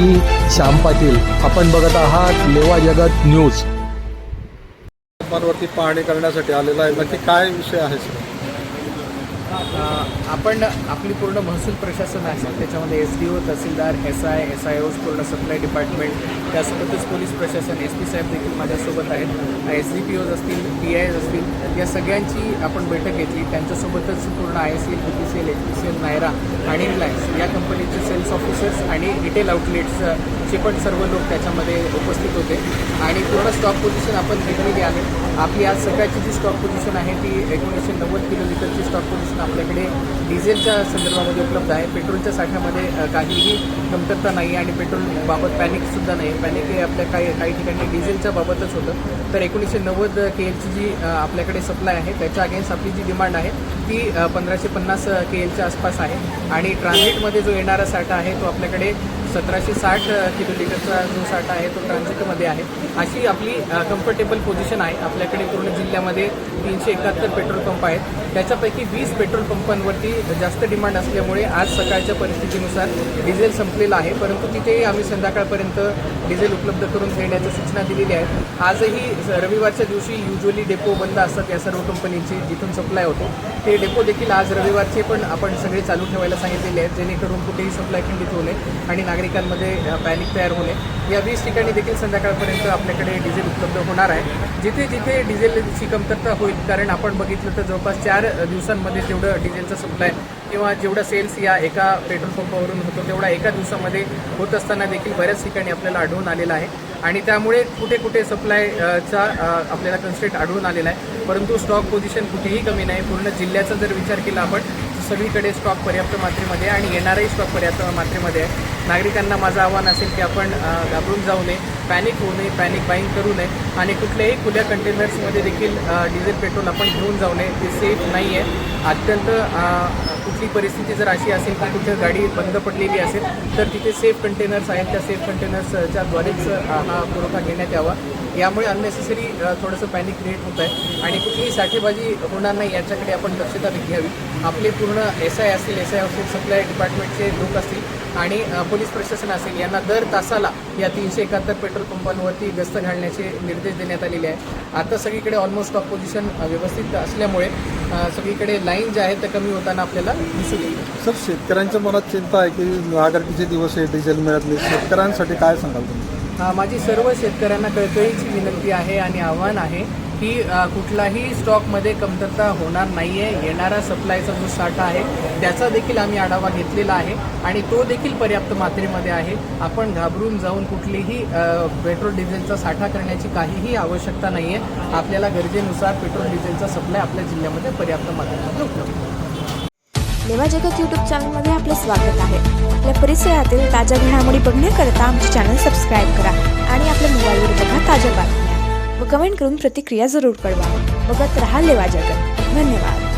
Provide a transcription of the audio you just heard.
मी श्याम पाटील. आपण बघत आहात लेवा जगत न्यूज. वरती पाहणी करण्यासाठी आलेला आहे. नक्की काय विषय आहे सर? आपण आपली पूर्ण महसूल प्रशासन आहे, त्याच्यामध्ये SDO, तहसीलदार, SIOs, पूर्ण सप्लाय डिपार्टमेंट, त्यासोबतच पोलीस प्रशासन, SP साहेब देखील माझ्यासोबत आहेत, SDPOs असतील, PIs असतील, या सगळ्यांची आपण बैठक घेतली. त्यांच्यासोबतच पूर्ण ISL, BPCL, HPCL, नायरा आणि रिलायन्स या कंपनीचे सेल्स ऑफिसर्स आणि रिटेल आउटलेट्सचे पण सर्व लोक त्याच्यामध्ये उपस्थित होते आणि पूर्ण स्टॉक पोझिशन आपण घेतलेली आहे. आपली आज सकाळची जी स्टॉक पोझिशन आहे ती 1990 किलोलिटरची स्टॉक पोझिशन आपल्याकडे डिझेलच्या संदर्भामध्ये उपलब्ध आहे. पेट्रोलच्या साठ्यामध्ये काहीही कमतरता नाही आणि पेट्रोलबाबत पॅनिकसुद्धा नाही. पॅनिक हे आपल्या काही ठिकाणी डिझेलच्या बाबतच होतं. तर 1990 KLची जी आपल्याकडे सप्लाय आहे त्याच्या अगेन्स्ट आपली जी डिमांड आहे ती 1550 KLच्या आसपास आहे आणि ट्रान्झिटमध्ये जो येणारा साठा आहे तो आपल्याकडे 1760 किलोलिटरचा जो साठा आहे तो ट्रान्झिटमध्ये आहे. अशी आपली कम्फर्टेबल पोझिशन आहे. आपल्याकडे पूर्ण जिल्ह्यामध्ये 371 पेट्रोल पंप आहेत. त्याच्यापैकी 20 पेट्रोल पंपांवरती जास्त डिमांड असल्यामुळे आज सकाळच्या परिस्थितीनुसार डिझेल संपलेलं आहे, परंतु तिथेही आम्ही संध्याकाळपर्यंत डिझेल उपलब्ध करून देण्याच्या सूचना दिलेल्या आहेत. आजही रविवारच्या दिवशी युजली डेपो बंद असतात या सर्व कंपनीचे जिथून सप्लाय होतो. ते डेपो देखील आज रविवारचे पण आपण सगळे चालू ठेवायला सांगितलेले आहेत, जेणेकरून कुठेही सप्लाय खंडित होणे आणि नागरिकांमध्ये पॅनिक तयार होणे. या 20 ठिकाणी देखील संध्याकाळपर्यंत आपल्याकडे डिझेल उपलब्ध होणार आहे. जिथे जिथे डिझेलची कमतरता होईल, कारण आपण बघितलं तर जवळपास 4 दिवसांमध्ये जेवढं डिझेलचा सप्लाय किंवा जेवढा सेल्स या एका पेट्रोल पंपावरून होतो तेवढा एका दिवसामध्ये होत असताना देखील बऱ्याच ठिकाणी आपल्याला आढळून आलेला आहे आणि त्यामुळे कुठे कुठे सप्लायचा आपल्याला कन्स्ट्रेंट आढळून आलेला आहे. परंतु स्टॉक पोझिशन कुठेही कमी नाही. पूर्ण जिल्ह्याचा जर विचार केला आपण सगळीकडे स्टॉक पर्याप्त मात्रेमध्ये आणि येणाराही स्टॉक पर्याप्त मात्रेमध्ये आहे. नागरिकांना माझं आव्हान असेल की आपण घाबरून जाऊ नये, पॅनिक होऊ नये, पॅनिक बाईंग करू नये आणि कुठल्याही खुल्या कंटेनर्समध्ये देखील डिझेल पेट्रोल आपण घेऊन जाऊ नये. ते सेफ नाही आहे. अत्यंत कुठली परिस्थिती जर अशी असेल की कुठं गाडी बंद पडलेली असेल तर तिथे सेफ कंटेनर्स आहेत, त्या सेफ कंटेनर्सच्या द्वारेच हा पुरवठा घेण्यात यावा. यामुळे अननेसेसरी थोडंसं पॅनिक क्रिएट होत आहे आणि कुठलीही साठेबाजी होणार नाही याच्याकडे आपण दक्षता घ्यावी. आपले पूर्ण SI असतील, SI असेल, सप्लाय डिपार्टमेंटचे लोक असतील आणि पोलीस प्रशासन असेल, यांना दर तासाला या 371 पेट्रोल पंपांवरती गस्त घालण्याचे निर्देश देण्यात आलेले आहेत. आता सगळीकडे ऑलमोस्ट स्टॉक पोझिशन व्यवस्थित असल्यामुळे सगळीकडे लाईन ज्या आहेत त्या कमी होताना आपल्याला दिसून येईल. सर, शेतकऱ्यांच्या मनात चिंता आहे की नागरिकीचे दिवस आहे, डिझेल मिळत नाही. शेतकऱ्यांसाठी काय सांगाल तुम्ही? माझी सर्व शेतकऱ्यांना कळकळीची विनंती आहे आणि आव्हान आहे की कुठलाही स्टॉकमध्ये कमतरता होणार नाही आहे. येणारा सप्लायचा जो साठा आहे त्याचा देखील आम्ही आढावा घेतलेला आहे आणि तो देखील पर्याप्त मात्रेमध्ये आहे. आपण घाबरून जाऊन कुठलीही पेट्रोल डिझेलचा साठा करण्याची काहीही आवश्यकता नाही आहे. आपल्याला गरजेनुसार पेट्रोल डिझेलचा सप्लाय आपल्या जिल्ह्यामध्ये पर्याप्त मात्रेमध्ये उपलब्ध आहे. लेवा जगत यूट्यूब चॅनलमध्ये आपले स्वागत आहे. आपल्या परिसरातील ताज्या घडामोडी बघण्याकरता आमचे चॅनल सबस्क्राईब करा आणि आपल्या मोबाईलवर बघा ताज्या बातम्या व कमेंट करून प्रतिक्रिया जरूर कळवा. बघत रहा लेवा जगत. धन्यवाद.